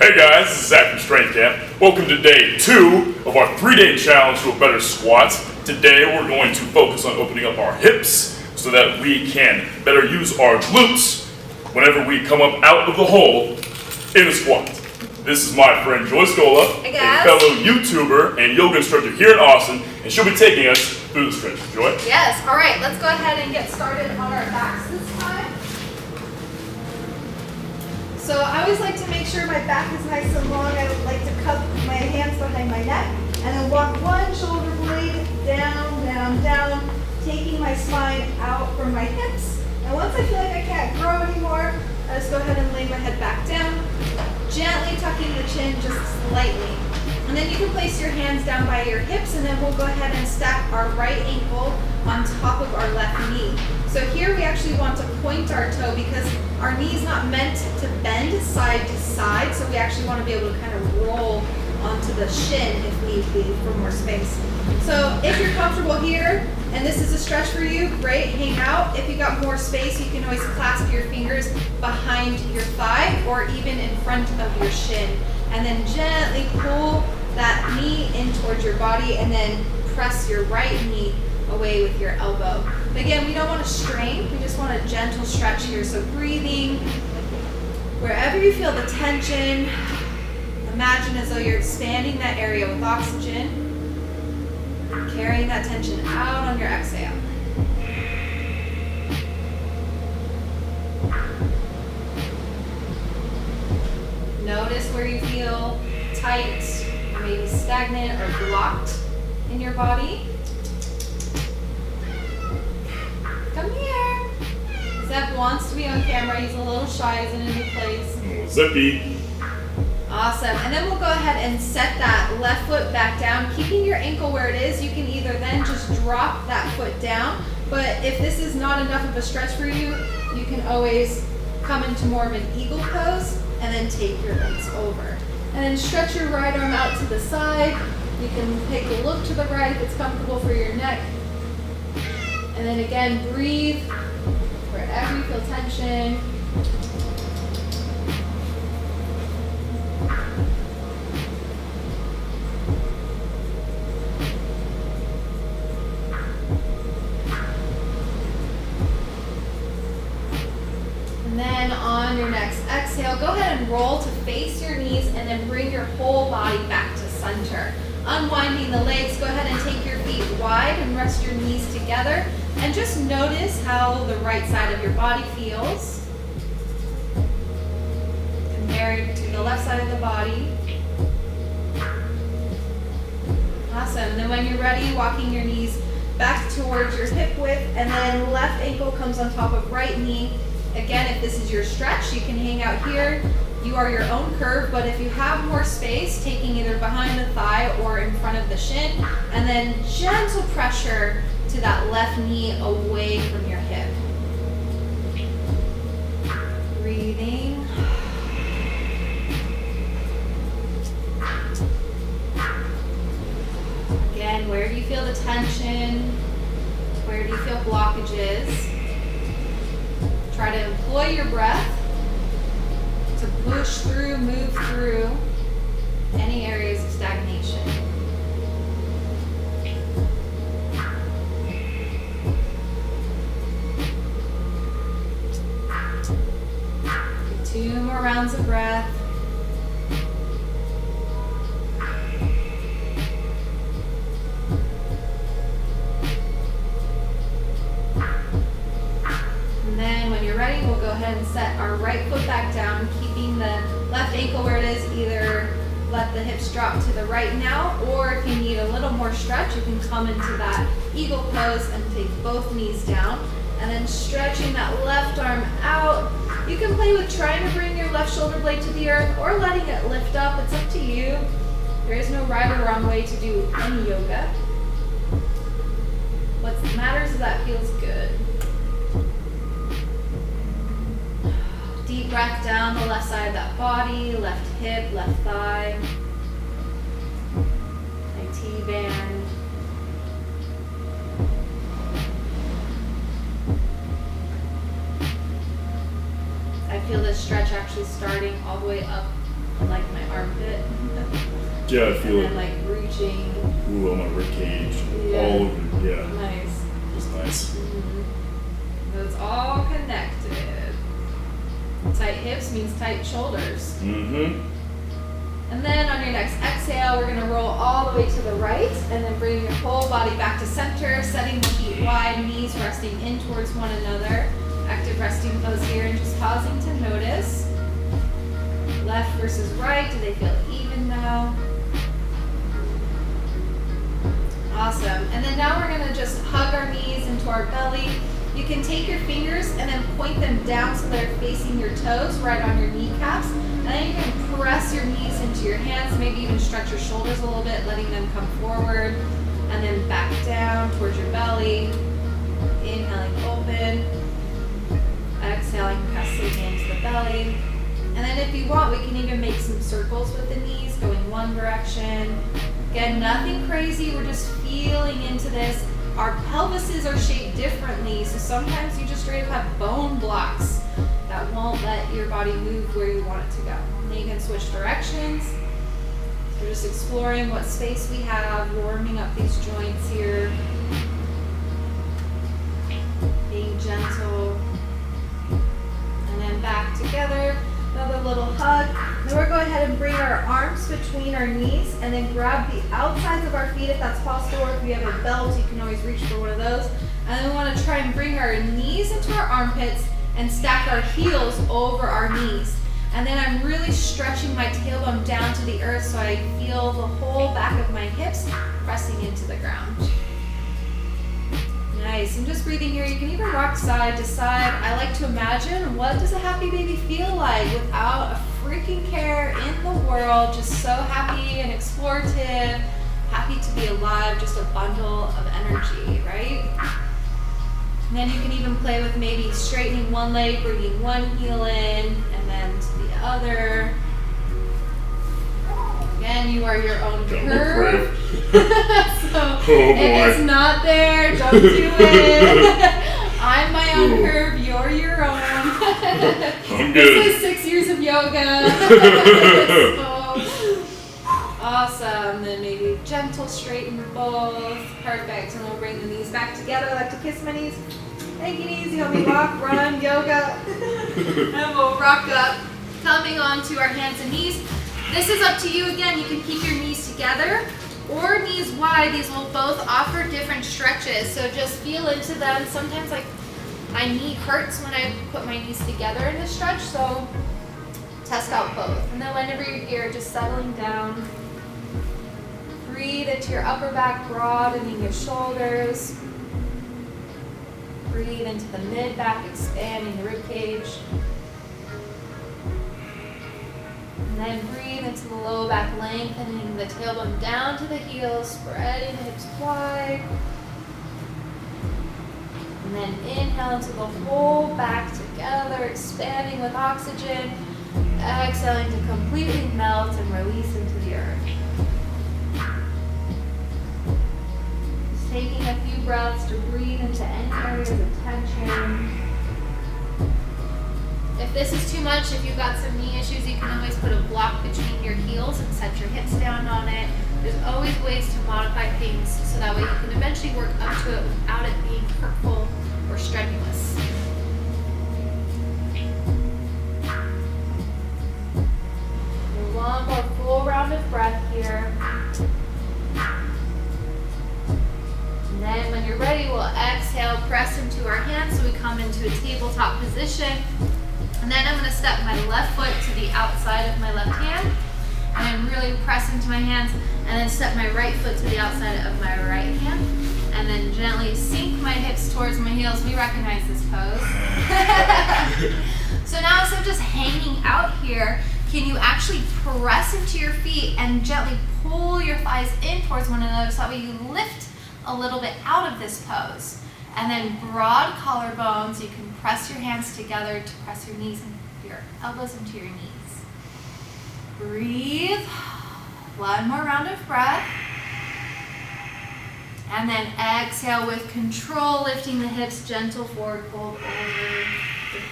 Hey guys, this is Zach from Strength Camp. Welcome to day 2 of our 3-day challenge to a better squat. Today we're going to focus on opening up our hips so that we can better use our glutes whenever we come up out of the hole in a squat. This is my friend Joy Scola, hey a fellow YouTuber and yoga instructor here in Austin, and she'll be taking us through the stretch. Joy? Yes, all right, let's go ahead and get started on our backs this time. So I always like to make sure my back is nice and long. I like to cup my hands behind my neck and then walk one shoulder blade down, down, down, taking my spine out from my hips. And once I feel like I can't grow anymore, I just go ahead and lay my head back down, gently tucking the chin just slightly. And then you can place your hands down by your hips, and then we'll go ahead and stack our right ankle on top of our left knee. So here we actually want to point our toe because our knee is not meant to bend side to side, so we actually want to be able to kind of roll onto the shin if need be for more space. So if you're comfortable here, and this is a stretch for you, great, hang out. If you got more space, you can always clasp your fingers behind your thigh or even in front of your shin. And then gently pull that knee in towards your body and then press your right knee away with your elbow. But again, we don't want to strain, we just want a gentle stretch here. So breathing, wherever you feel the tension, imagine as though you're expanding that area with oxygen, carrying that tension out on your exhale. Notice where you feel tight, or maybe stagnant or blocked in your body. Come here. Zeb wants to be on camera. He's a little shy. He's in a new place. Zippy. Awesome. And then we'll go ahead and set that left foot back down, keeping your ankle where it is. You can either then just drop that foot down, but if this is not enough of a stretch for you, you can always come into more of an eagle pose and then take your legs over. And then stretch your right arm out to the side. You can take a look to the right if it's comfortable for your neck. And then again, breathe wherever you feel tension. And then on your next exhale, go ahead and roll to face your knees and then bring your whole body back to center. Unwinding the legs, go ahead and take your feet wide and rest your knees together. And just notice how the right side of your body feels compared to the left side of the body. Awesome. And then when you're ready, walking your knees back towards your hip width, and then left ankle comes on top of right knee. Again, if this is your stretch, you can hang out here. You are your own curve, but if you have more space, taking either behind the thigh or in front of the shin, and then gentle pressure to that left knee away from your hip. Breathing. Again, where do you feel the tension? Where do you feel blockages? Try to employ your breath to push through, move through any areas of stagnation. Get 2 more rounds of breath. And then when you're ready, we'll go ahead and set our right foot back down, keeping the left ankle where it is. Either let the hips drop to the right now, or if you need a little more stretch, you can come into that eagle pose and take both knees down. And then stretching that left arm out. You can play with trying to bring your left shoulder blade to the earth or letting it lift up. It's up to you. There is no right or wrong way to do any yoga. What matters is that feels good. Deep breath down the left side of that body, left hip, left thigh. And T-band. I feel this stretch actually starting all the way up like my Yeah, I feel and it. then like reaching. Ooh, on my rib cage. Yeah. All over. Yeah. Nice. It's nice. So it's all connected. Tight hips means tight shoulders. Mm-hmm. And then on your next exhale, we're gonna roll all the way to the right and then bring your whole body back to center, setting the feet wide, knees resting in towards one another. Active resting pose here and just pausing to notice. Left versus right, do they feel even now? Awesome. And then now we're gonna just hug our knees into our belly. You can take your fingers and then point them down so they're facing your toes right on your kneecaps. And then you can press your knees into your hands, maybe even stretch your shoulders a little bit, letting them come forward. And then back down towards your belly. Inhaling, open. Exhaling, pressing into the belly. And then if you want, we can even make some circles with the knees, going one direction. Again, nothing crazy, we're just feeling into this. Our pelvises are shaped differently, so sometimes you just straight up have bone blocks that won't let your body move where you want it to go. And you can switch directions. We're just exploring what space we have, warming up these joints here. Being gentle. And then back together. Another little hug. Then we're going ahead and bring our arms between our knees and then grab the outsides of our feet if that's possible, or if you have a belt, you can always reach for one of those. And then we want to try and bring our knees into our armpits and stack our heels over our knees. And then I'm really stretching my tailbone down to the earth so I feel the whole back of my hips pressing into the ground. Nice, and just breathing here, you can even rock side to side. I like to imagine, what does a happy baby feel like without a freaking care in the world, just so happy and explorative, happy to be alive, just a bundle of energy, right? And then you can even play with maybe straightening one leg, bringing one heel in, and then to the other. Again, you are your own curve. So if it's not there, don't do it. I'm my own curve, you're your own. I'm good. This is 6 years of yoga. So, awesome. Then maybe gentle straighten both. Perfect. And we'll bring the knees back together. I like to kiss my knees. Thank you, knees. You help me walk, run, yoga. And we'll rock up, coming onto our hands and knees. This is up to you again. You can keep your knees together or knees wide. These will both offer different stretches, so just feel into them. Sometimes like my knee hurts when I put my knees together in a stretch, so test out both. And then whenever you're here, just settling down. Breathe into your upper back, broadening your shoulders. Breathe into the mid back, expanding the rib cage. And then breathe into the low back, lengthening the tailbone down to the heels, spreading the hips wide. And then inhale into the whole back together, expanding with oxygen. Exhaling to completely melt and release into the earth. Just taking a few breaths to breathe into any areas of tension. If this is too much, if you've got some knee issues, you can always put a block between your heels and set your hips down on it. There's always ways to modify things so that way you can eventually work up to it without it being hurtful or strenuous. One more full round of breath here. And then when you're ready, we'll exhale, press into our hands so we come into a tabletop position. And then I'm going to step my left foot to the outside of my left hand. And then really press into my hands. And then step my right foot to the outside of my right hand. And then gently sink my hips towards my heels. We recognize this pose. So now instead of just hanging out here, can you actually press into your feet and gently pull your thighs in towards one another so that way you lift a little bit out of this pose. And then broad collarbones, you can press your hands together to press your knees and your elbows into your knees. Breathe. One more round of breath. And then exhale with control, lifting the hips, gentle forward fold over the feet.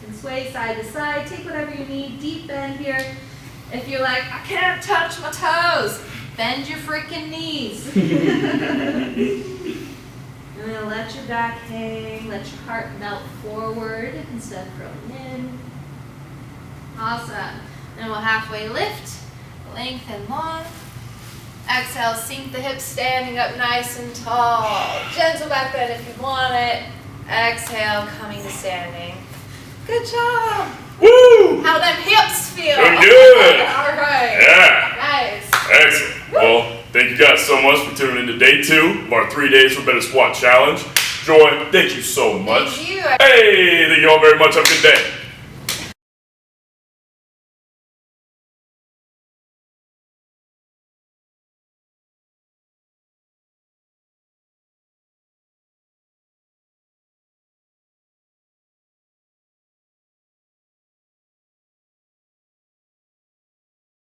And sway side to side, take whatever you need, deep bend here. If you're like, I can't touch my toes, bend your freaking knees. And then let your back hang, let your heart melt forward instead of curling in. Awesome. Then we'll halfway lift, lengthen long. Exhale, sink the hips, standing up nice and tall. Gentle back bend if you want it. Exhale, coming to standing. Good job. Woo! How them hips feel? Doing good. All right. Yeah. Nice. Excellent. Well, thank you guys so much for tuning in to day 2 of our 3 days for better squat challenge. Joy, thank you so much. Thank you. Hey, thank you all very much. Have a good day.